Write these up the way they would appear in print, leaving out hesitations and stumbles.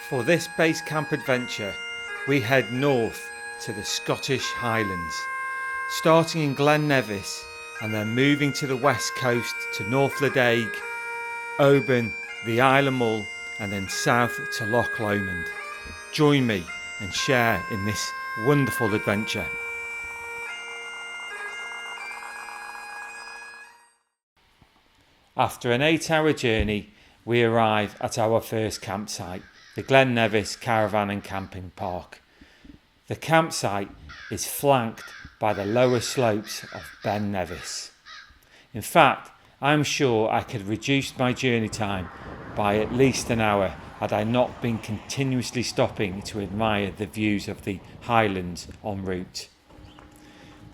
For this base camp adventure, we head north to the Scottish Highlands, starting in Glen Nevis and then moving to the west coast to North Ledaig, Oban, the Isle of Mull, and then south to Loch Lomond. Join me and share in this wonderful adventure. After an 8-hour journey, we arrive at our first campsite, the Glen Nevis Caravan and Camping Park. The campsite is flanked by the lower slopes of Glen Nevis. In fact, I'm sure I could reduce my journey time by at least an hour had I not been continuously stopping to admire the views of the Highlands en route.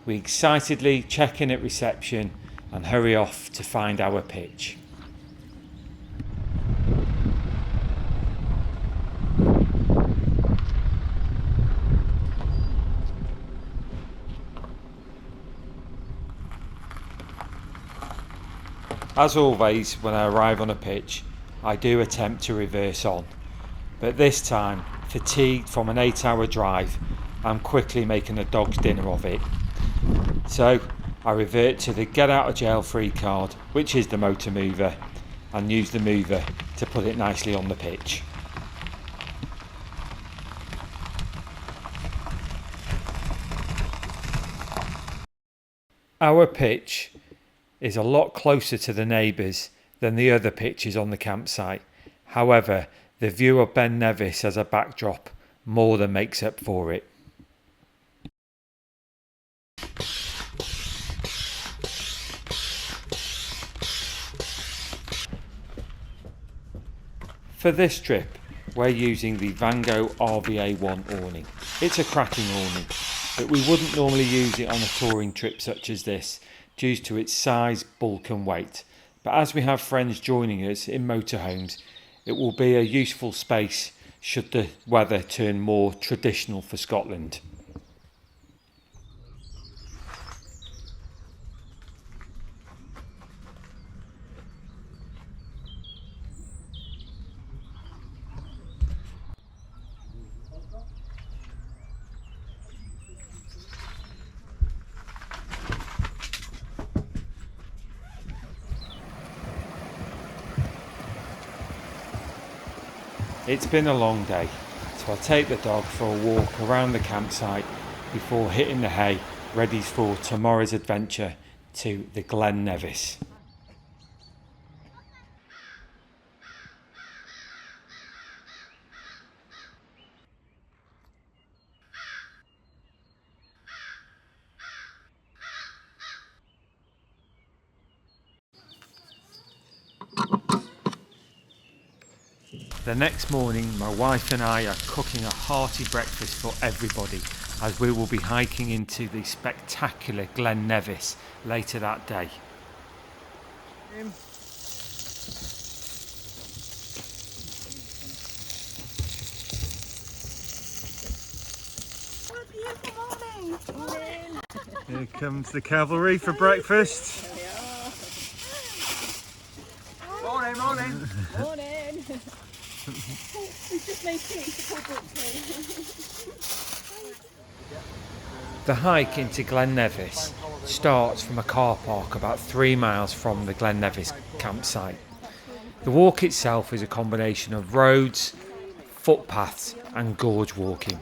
We excitedly check in at reception and hurry off to find our pitch. As always, when I arrive on a pitch, I do attempt to reverse on, but this time, fatigued from an 8-hour drive, I'm quickly making a dog's dinner of it. So I revert to the get out of jail free card, which is the motor mover, and use the mover to put it nicely on the pitch. Our pitch is a lot closer to the neighbours than the other pitches on the campsite. However, the view of Glen Nevis as a backdrop more than makes up for it. For this trip, we're using the Vango RVA1 awning. It's a cracking awning, but we wouldn't normally use it on a touring trip such as this, due to its size, bulk and weight. But as we have friends joining us in motorhomes, it will be a useful space should the weather turn more traditional for Scotland. It's been a long day, so I'll take the dog for a walk around the campsite before hitting the hay, ready for tomorrow's adventure to the Glen Nevis. The next morning, my wife and I are cooking a hearty breakfast for everybody, as we will be hiking into the spectacular Glen Nevis later that day. What a beautiful morning! Here comes the cavalry for breakfast. Morning, morning! Morning! We've just made tea for Paul Brooklyn. The hike into Glen Nevis starts from a car park about 3 miles from the Glen Nevis campsite. The walk itself is a combination of roads, footpaths and gorge walking.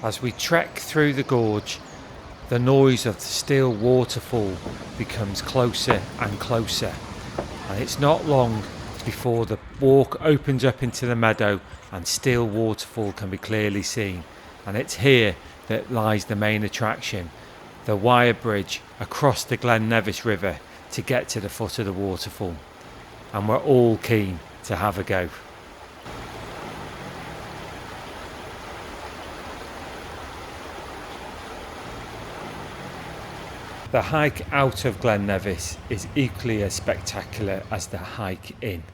As we trek through the gorge, the noise of the still waterfall becomes closer and closer, and it's not long before the walk opens up into the meadow and still waterfall can be clearly seen. And it's here that lies the main attraction, the wire bridge across the Glen Nevis River to get to the foot of the waterfall. And we're all keen to have a go. The hike out of Glen Nevis is equally as spectacular as the hike in.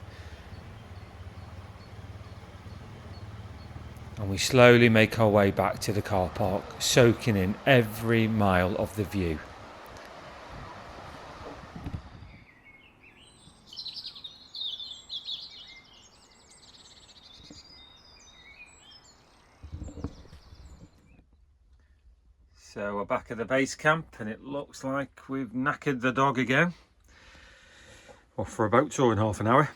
and we slowly make our way back to the car park, soaking in every mile of the view. So we're back at the base camp and it looks like we've knackered the dog again. Off for a boat tour in half an hour.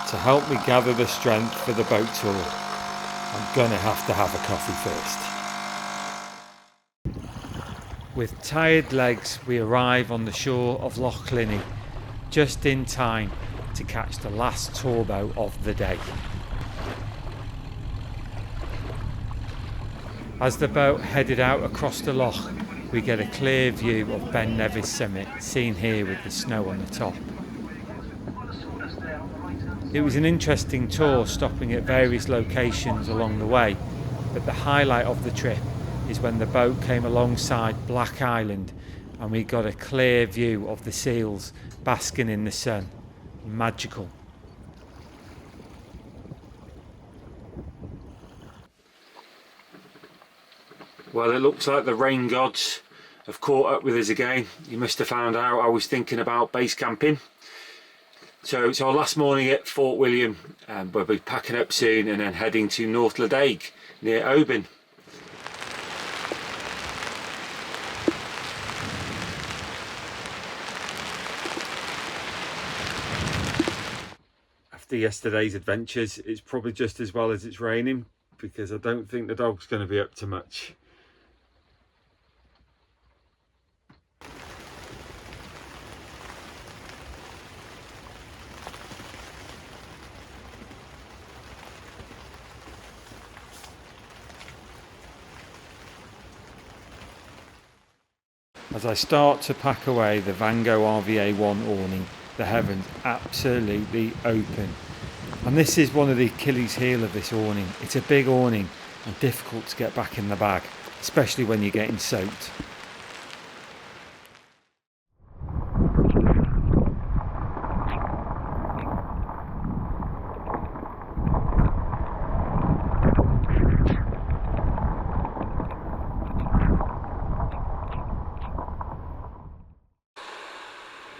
To help me gather the strength for the boat tour, I'm gonna have to have a coffee first. With tired legs, we arrive on the shore of Loch Linnhe just in time to catch the last tour boat of the day. As the boat headed out across the loch, we get a clear view of Glen Nevis summit, seen here with the snow on the top. It was an interesting tour, stopping at various locations along the way, but the highlight of the trip is when the boat came alongside Black Island and we got a clear view of the seals basking in the sun. Magical. Well, it looks like the rain gods have caught up with us again. You must have found out I was thinking about base camping. So it's our last morning at Fort William, and we'll be packing up soon and then heading to North Ledaig near Oban. After yesterday's adventures, it's probably just as well as it's raining, because I don't think the dog's going to be up to much. As I start to pack away the Van Gogh RVA1 awning, the heavens absolutely open. And this is one of the Achilles heel of this awning. It's a big awning and difficult to get back in the bag, especially when you're getting soaked.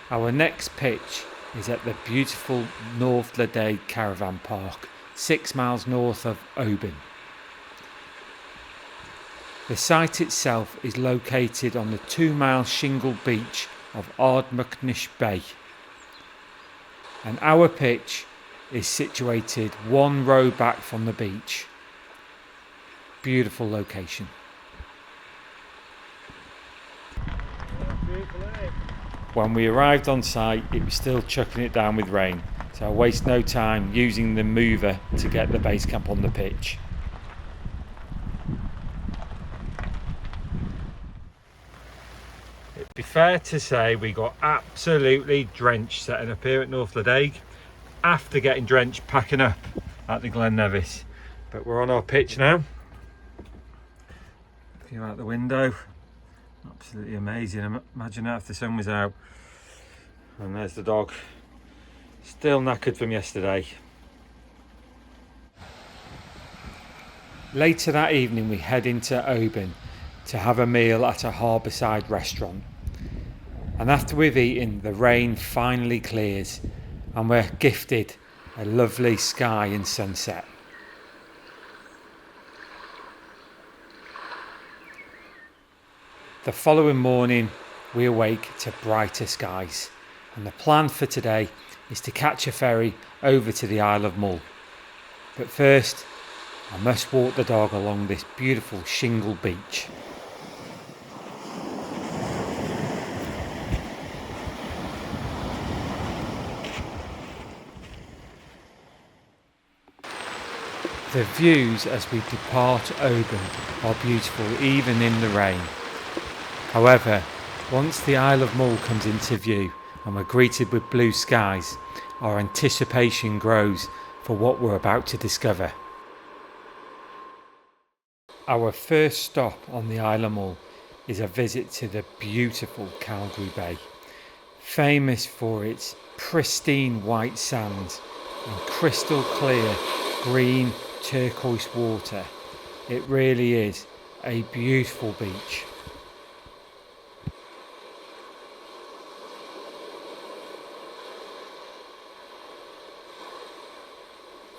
Our next pitch is at the beautiful North Ledaig Caravan Park, 6 miles north of Oban. The site itself is located on the 2-mile shingle beach of Ardmuknish Bay. And our pitch is situated 1 row back from the beach. Beautiful location. When we arrived on site, it was still chucking it down with rain, so I waste no time using the mover to get the base camp on the pitch. It'd be fair to say we got absolutely drenched setting up here at North Ledaig, after getting drenched packing up at the Glen Nevis. But we're on our pitch now. View out the window. Absolutely amazing. Imagine that if the sun was out. And there's the dog, still knackered from yesterday. Later that evening we head into Oban to have a meal at a harbourside restaurant. And after we've eaten, the rain finally clears and we're gifted a lovely sky and sunset. The following morning we awake to brighter skies, and the plan for today is to catch a ferry over to the Isle of Mull. But first I must walk the dog along this beautiful shingle beach. The views as we depart Oban are beautiful even in the rain. However, once the Isle of Mull comes into view and we're greeted with blue skies, our anticipation grows for what we're about to discover. Our first stop on the Isle of Mull is a visit to the beautiful Calgary Bay. famous for its pristine white sand and crystal clear green turquoise water. It really is a beautiful beach.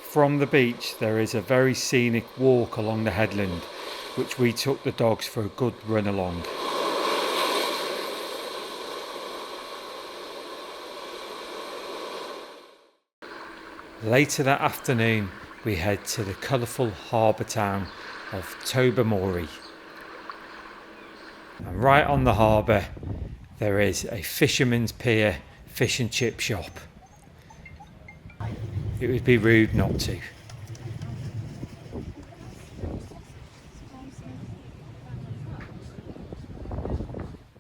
From the beach there is a very scenic walk along the headland, which we took the dogs for a good run along. Later that afternoon we head to the colourful harbour town of Tobermory. And right on the harbour there is a fisherman's pier fish and chip shop. It would be rude not to.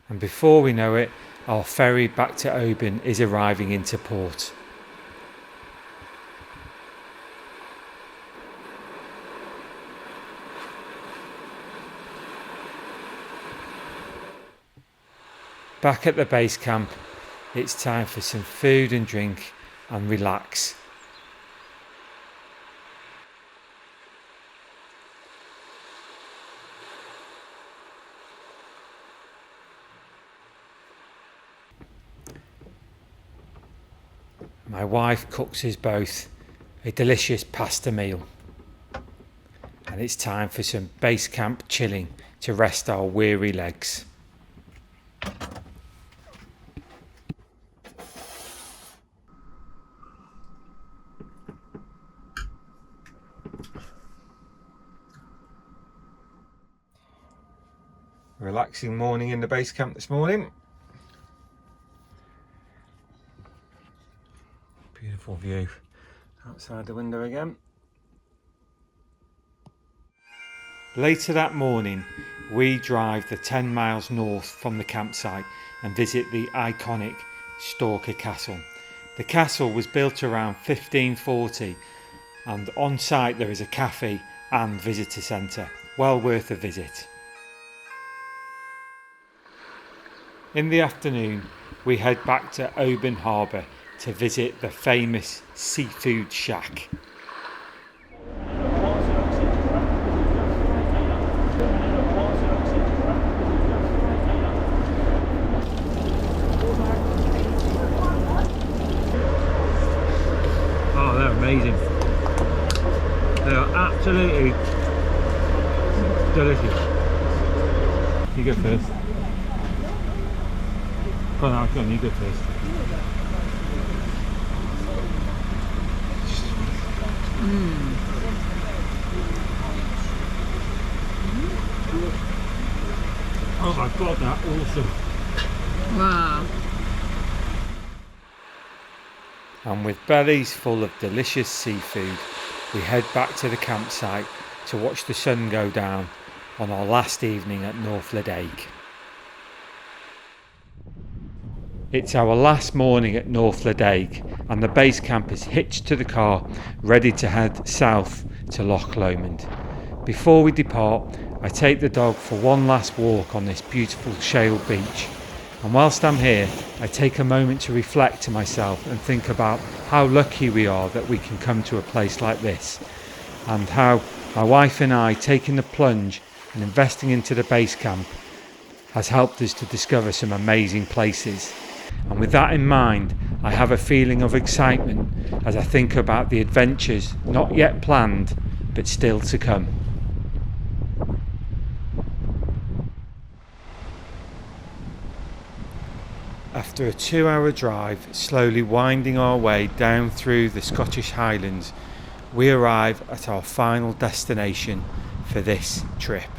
And before we know it, our ferry back to Oban is arriving into port. Back at the base camp, it's time for some food and drink and relax. My wife cooks us both a delicious pasta meal, and it's time for some base camp chilling to rest our weary legs. Relaxing morning in the base camp this morning. Beautiful view outside the window again. Later that morning we drive the 10 miles north from the campsite and visit the iconic Stalker Castle. The castle was built around 1540 and on site there is a cafe and visitor centre, well worth a visit. In the afternoon we head back to Oban Harbour to visit the famous seafood shack. Oh, they're amazing. They are absolutely delicious. You go first. Go on, you go first. Oh my god, that's awesome. Wow. And with bellies full of delicious seafood, we head back to the campsite to watch the sun go down on our last evening at North Ledaig. It's our last morning at North Ledaig and the base camp is hitched to the car, ready to head south to Loch Lomond. Before we depart, I take the dog for one last walk on this beautiful shale beach. And whilst I'm here, I take a moment to reflect to myself and think about how lucky we are that we can come to a place like this, and how my wife and I taking the plunge and investing into the base camp has helped us to discover some amazing places. And with that in mind, I have a feeling of excitement as I think about the adventures not yet planned but still to come. After a 2-hour drive, slowly winding our way down through the Scottish Highlands, we arrive at our final destination for this trip.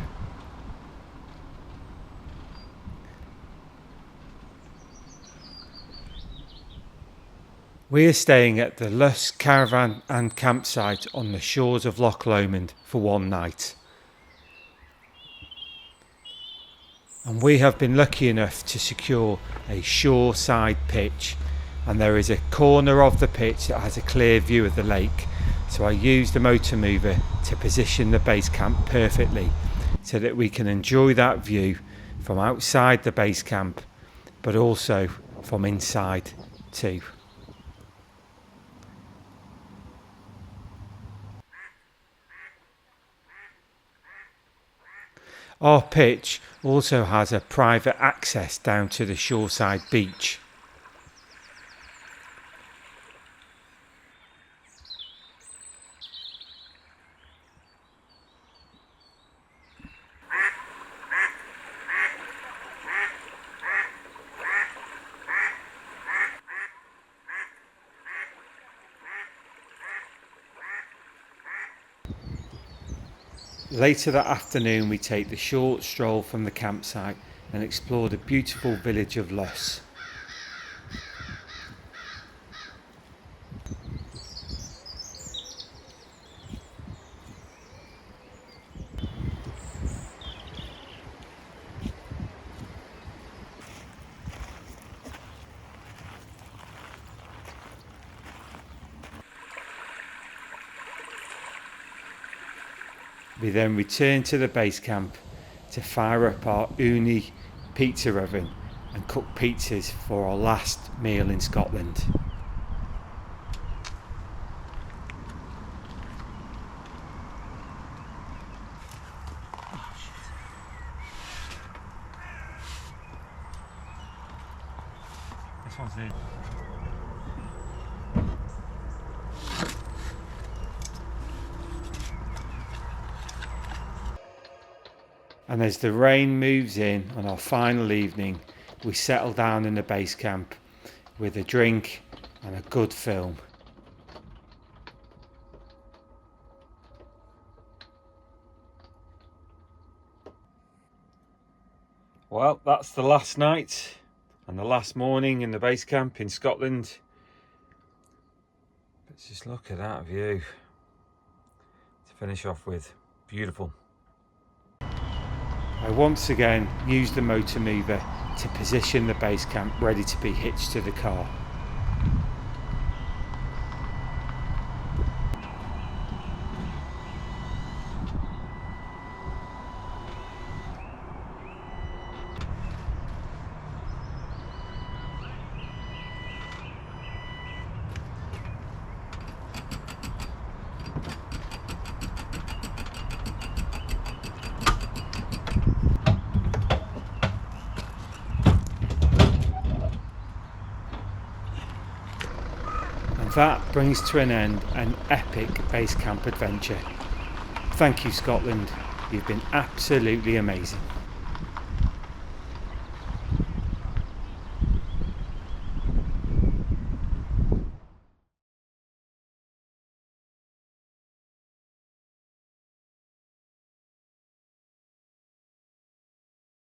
We are staying at the Luss Caravan and campsite on the shores of Loch Lomond for one night. And we have been lucky enough to secure a shoreside pitch, and there is a corner of the pitch that has a clear view of the lake, so I used the motor mover to position the base camp perfectly so that we can enjoy that view from outside the base camp, but also from inside too. Our pitch also has a private access down to the shoreside beach. Later that afternoon we take the short stroll from the campsite and explore the beautiful village of Luss. We then return to the base camp to fire up our uni pizza oven and cook pizzas for our last meal in Scotland. This one's in. And as the rain moves in on our final evening, we settle down in the base camp with a drink and a good film. Well, that's the last night and the last morning in the base camp in Scotland. Let's just look at that view to finish off with. Beautiful. I once again used the motor mover to position the base camp ready to be hitched to the car. That brings to an end an epic base camp adventure. Thank you, Scotland. You've been absolutely amazing.